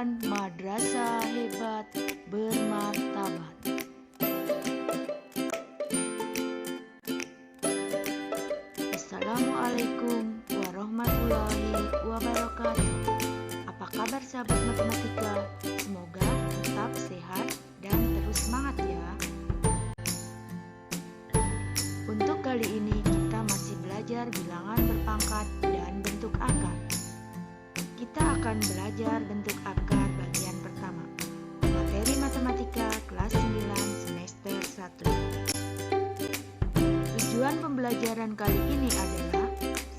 dan madrasah hebat bermartabat. Assalamualaikum warahmatullahi wabarakatuh. Apa kabar sahabat matematika? Semoga tetap sehat dan terus semangat ya. Untuk kali ini kita masih belajar bilangan berpangkat dan bentuk akar. Kita akan belajar bentuk akar bagian pertama. Materi matematika kelas 9 semester 1. Tujuan pembelajaran kali ini adalah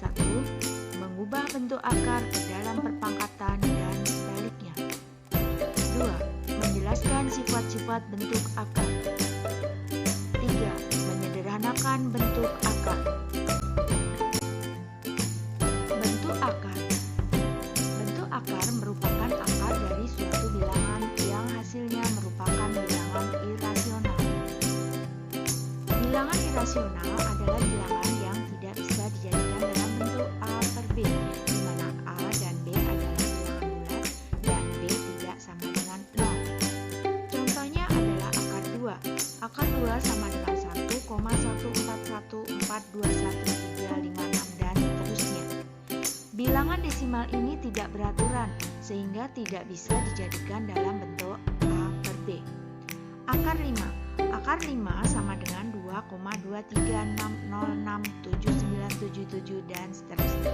1. Mengubah bentuk akar ke dalam perpangkatan dan sebaliknya. 2. Menjelaskan sifat-sifat bentuk akar. 3. Menyederhanakan bentuk akar. Bentuk akar. Bentuk akar merupakan akar dari suatu bilangan yang hasilnya merupakan bilangan irasional. Bilangan irasional adalah bilangan yang tidak bisa dijadikan dalam bentuk A per B, di mana A dan B adalah bilangan bulat dan B tidak sama dengan 0. Contohnya adalah akar 2. Akar 2 sama dengan 1,141421,356 dan seterusnya. Bilangan desimal ini tidak beraturan sehingga tidak bisa dijadikan dalam bentuk A per B. Akar 5. Akar 5 sama dengan 2,23606797 dan seterusnya.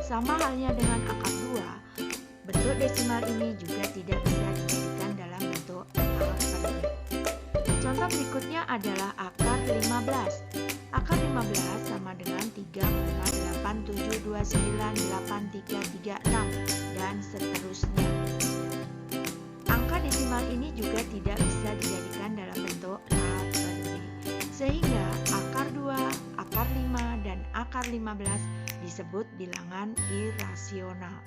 Sama halnya dengan akar 2, bentuk desimal ini juga tidak bisa dijadikan dalam bentuk A per B. Contoh berikutnya adalah akar 15. Akar 15 sama dengan 3,87298336 dan seterusnya. Angka desimal ini juga tidak bisa dijadikan dalam bentuk A per B. Sehingga akar 2, akar 5, dan akar 15 disebut bilangan irasional.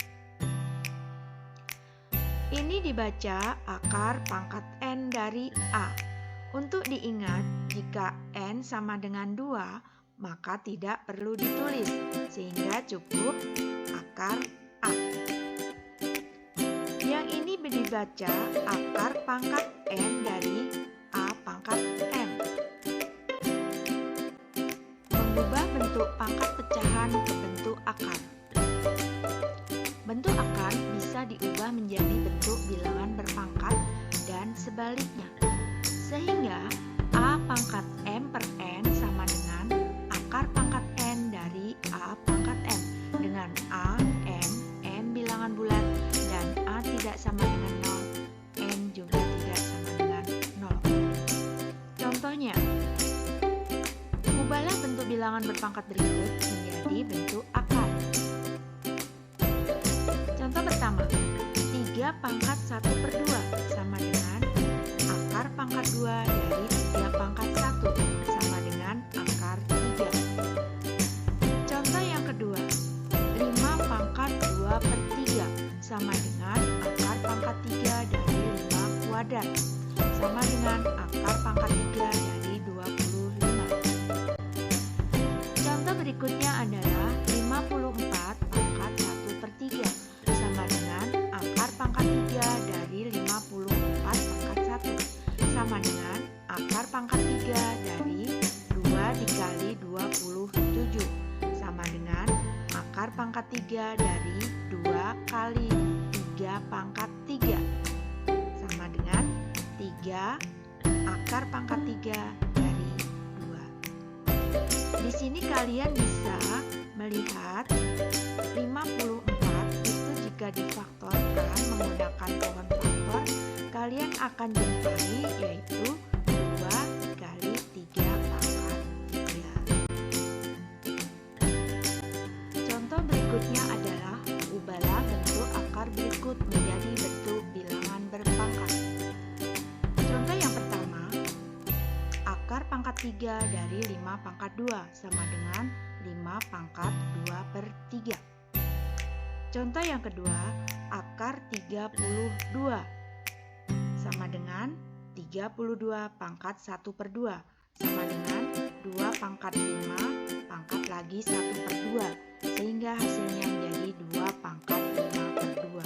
Ini dibaca akar pangkat N dari A. Untuk diingat, jika N sama dengan 2, maka tidak perlu ditulis, sehingga cukup akar A. Yang ini dibaca akar pangkat N dari A pangkat M. Mengubah bentuk pangkat pecahan ke bentuk akar. Bentuk akar bisa diubah menjadi bentuk bilangan berpangkat dan sebaliknya. Sehingga A pangkat M per N sama dengan akar pangkat N dari A pangkat M dengan A, M, N bilangan bulat, dan A tidak sama dengan 0, N juga tidak sama dengan 0. Contohnya, ubahlah bentuk bilangan berpangkat berikut menjadi bentuk akar. Contoh pertama, 3 pangkat 1 per 2 sama dengan akar pangkat 2 dari 3 pangkat 1 sama dengan akar 3. Contoh yang kedua, 5 pangkat 2 per 3 sama dengan akar pangkat 3 dari 5 kuadrat sama dengan akar pangkat 3 dari 25. Contoh berikutnya adalah 54 pangkat 1 per 3 sama dengan akar pangkat 3 dari 54 pangkat 1 sama dengan akar pangkat 3 dari 2 dikali 27 sama dengan akar pangkat 3 dari 2 kali 3 pangkat 3 sama dengan 3 akar pangkat 3 dari 2. Di sini kalian bisa melihat 54 itu jika difaktorkan menggunakan pohon faktor, kalian akan jumpai yaitu 2 dikali 3 pangkat 3. Contoh berikutnya adalah ubahlah bentuk akar berikut menjadi bentuk bilangan berpangkat. Contoh yang pertama, akar pangkat 3 dari 5 pangkat 2 sama dengan 5 pangkat 2 per 3. Contoh yang kedua, akar 32 sama dengan 32 pangkat 1 per 2 sama dengan 2 pangkat 5 pangkat lagi 1 per 2 sehingga hasilnya menjadi 2 pangkat 5 per 2.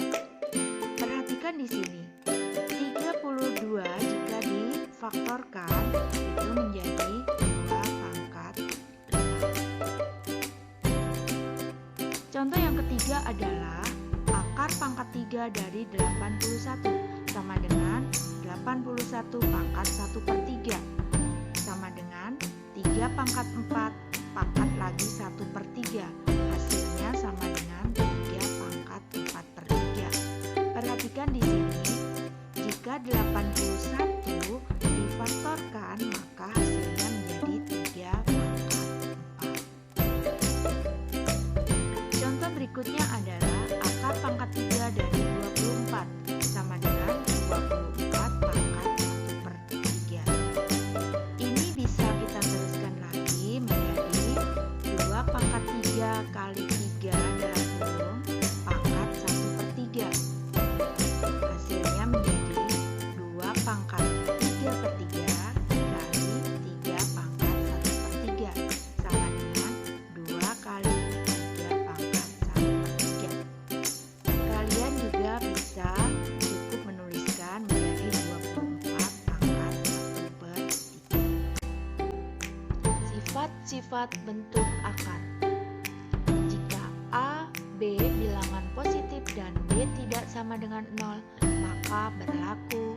Perhatikan Perhatikan di sini. 32 jika difaktorkan itu menjadi 2 pangkat 5. Contoh yang ketiga adalah akar pangkat 3 dari 81 sama dengan 81 pangkat 1/3 sama dengan 3 pangkat 4 pangkat lagi 1/3. Hasilnya sama dengan 3 pangkat 4/3. Perhatikan di sini, jika 81 difaktorkan maka hasilnya menjadi 3 pangkat 4. Contoh berikutnya adalah akar pangkat 3 dari 24 sama dengan 24 pangkat 1/3. Ini bisa kita teruskan lagi menjadi 2 pangkat 3 kali 3 dalam kurung pangkat 1/3. Hasilnya menjadi 2 pangkat 3/3 kali 3 pangkat 1/3 sama dengan 2 kali 3 pangkat 1/3. Kalian juga bisa cukup menuliskan menjadi 24 pangkat 1/3. Sifat-sifat bentuk akar. Jika A, B bilangan positif dan B tidak sama dengan 0, maka berlaku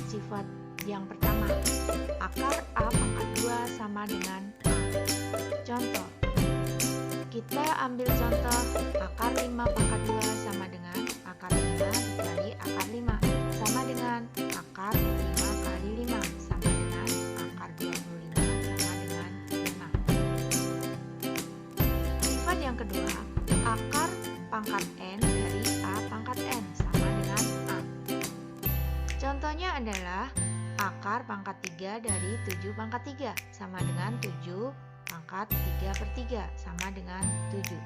sifat yang pertama. Akar A pangkat 2 sama dengan A. Contoh, kita ambil contoh akar 5 pangkat 2 sama dengan akar 5 dikali akar 5 sama dengan akar 5 kali 5 sama dengan akar 25 sama dengan 5. Sifat yang kedua, akar pangkat N dari A pangkat N sama dengan A. Contohnya adalah akar pangkat 3 dari 7 pangkat 3 sama dengan 7 pangkat 3/3 sama dengan 7.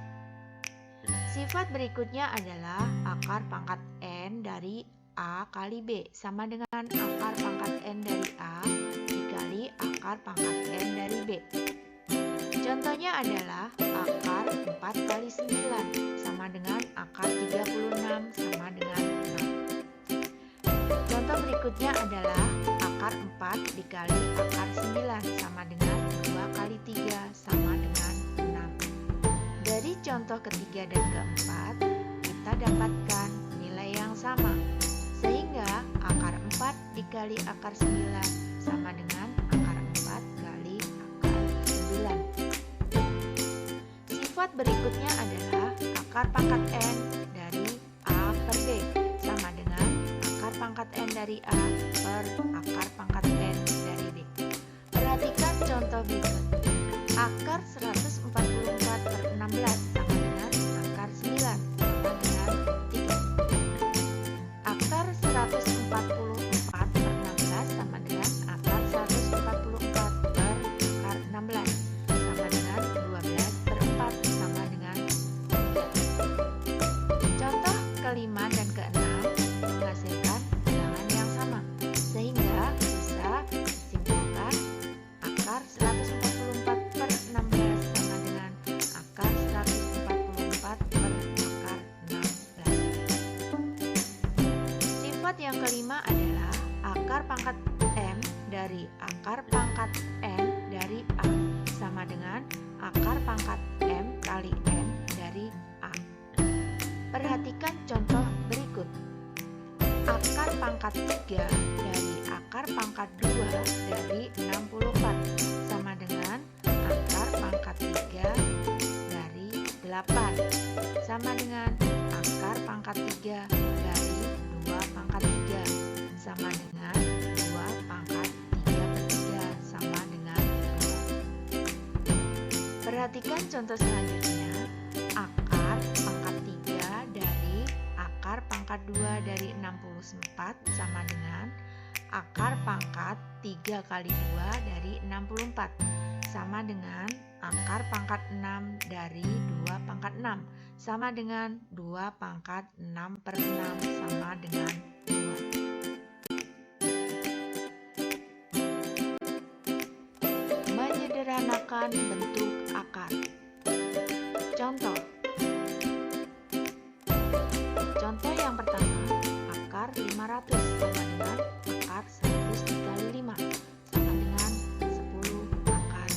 Sifat berikutnya adalah akar pangkat N dari A kali B sama dengan akar pangkat N dari A dikali akar pangkat N dari B. Contohnya adalah akar 4 kali 9 sama dengan akar 36 sama dengan 6. Contoh berikutnya adalah akar 4 dikali akar 9 sama dengan 2 kali 3 sama dengan 6. Dari contoh ketiga dan keempat, kita dapatkan nilai yang sama. Sehingga akar 4 dikali akar 9 sama dengan akar 4 kali akar 9. Sifat berikutnya adalah akar pangkat N dari A per B sama dengan akar pangkat N dari A per akar pangkat N dari B. Perhatikan contoh berikut. Akar 144/16 sama dengan akar 9 sama dengan 3. Akar 144/16 sama dengan akar 144 per akar 16 sama dengan 12/4 sama dengan 3. Contoh kelima dan keenam menghasilkan bilangan yang sama, sehingga bisa disimpulkan akar 144/16 sama dengan akar 144 per akar 16. Sifat yang kelima adalah akar pangkat M dari akar pangkat N dari A sama dengan akar pangkat M kali N dari A. Perhatikan contoh berikut. Akar pangkat 3 dari akar pangkat 2 dari 64 sama dengan akar pangkat 3 dari 8 sama dengan akar pangkat 3 dari 2 pangkat 3 sama dengan 2 pangkat 3/3 sama dengan 2. Perhatikan contoh selanjutnya. Akar pangkat 3 dari akar pangkat 2 dari 64 sama dengan akar pangkat 3 kali 2 dari 64 sama dengan akar pangkat 6 dari 2 pangkat 6 sama dengan 2 pangkat 6/6 sama dengan 2. Menyederhanakan bentuk akar. Contoh. Contoh yang pertama, akar 500 sama dengan akar 100 dikali 5 sama dengan 10 akar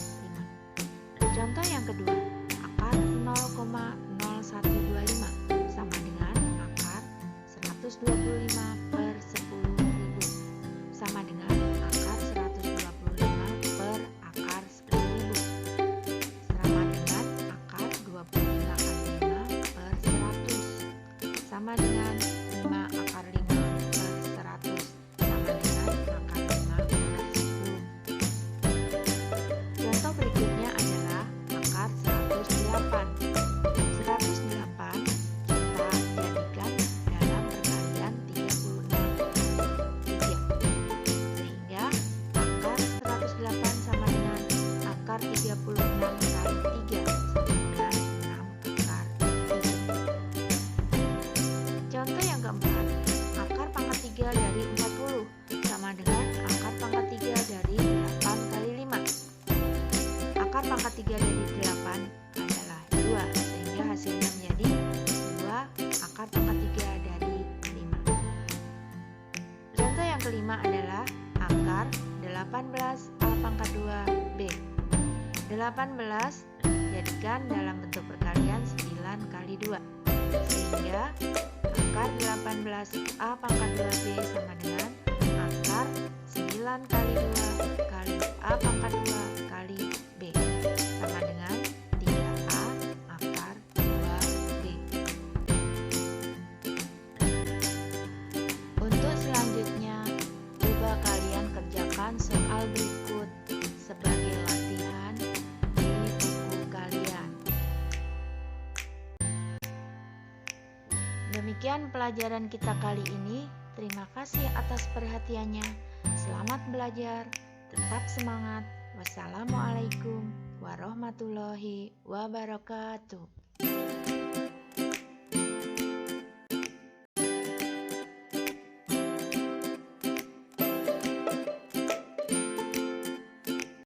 5. Contoh yang kedua, akar 0,0125 sama dengan akar 125 per 10.000 sama dengan akar 125 per akar 10.000 sama dengan akar 25 kali 5 per 100 sama dengan 5 akar 5 per 100 sama dengan akar 5 per 10. Contoh berikutnya adalah akar 108. 108 kita jadikan dalam perkalian 36 kali 3. Sehingga akar 108 sama dengan akar 36 kali 3 sama dengan 6 akar 3. Contoh yang keempat, akar pangkat 3 dari 40 sama dengan akar pangkat 3 dari 8 kali 5. Akar pangkat 3 dari 8 adalah 2, sehingga hasilnya menjadi 2 akar pangkat 3 dari 5. Contoh yang kelima adalah akar 18A pangkat 2B. 18 jadikan dalam bentuk perkalian 9 kali 2, sehingga akar 18A pangkat 2B sama dengan akar 9 kali 2 kali A pangkat 2 kali B sama dengan 3A akar 2B. Untuk selanjutnya, coba kalian kerjakan soal berikut sebagai latihan di buku kalian. Demikian pelajaran kita kali ini. Terima kasih atas perhatiannya. Selamat belajar, tetap semangat. Wassalamualaikum warahmatullahi wabarakatuh.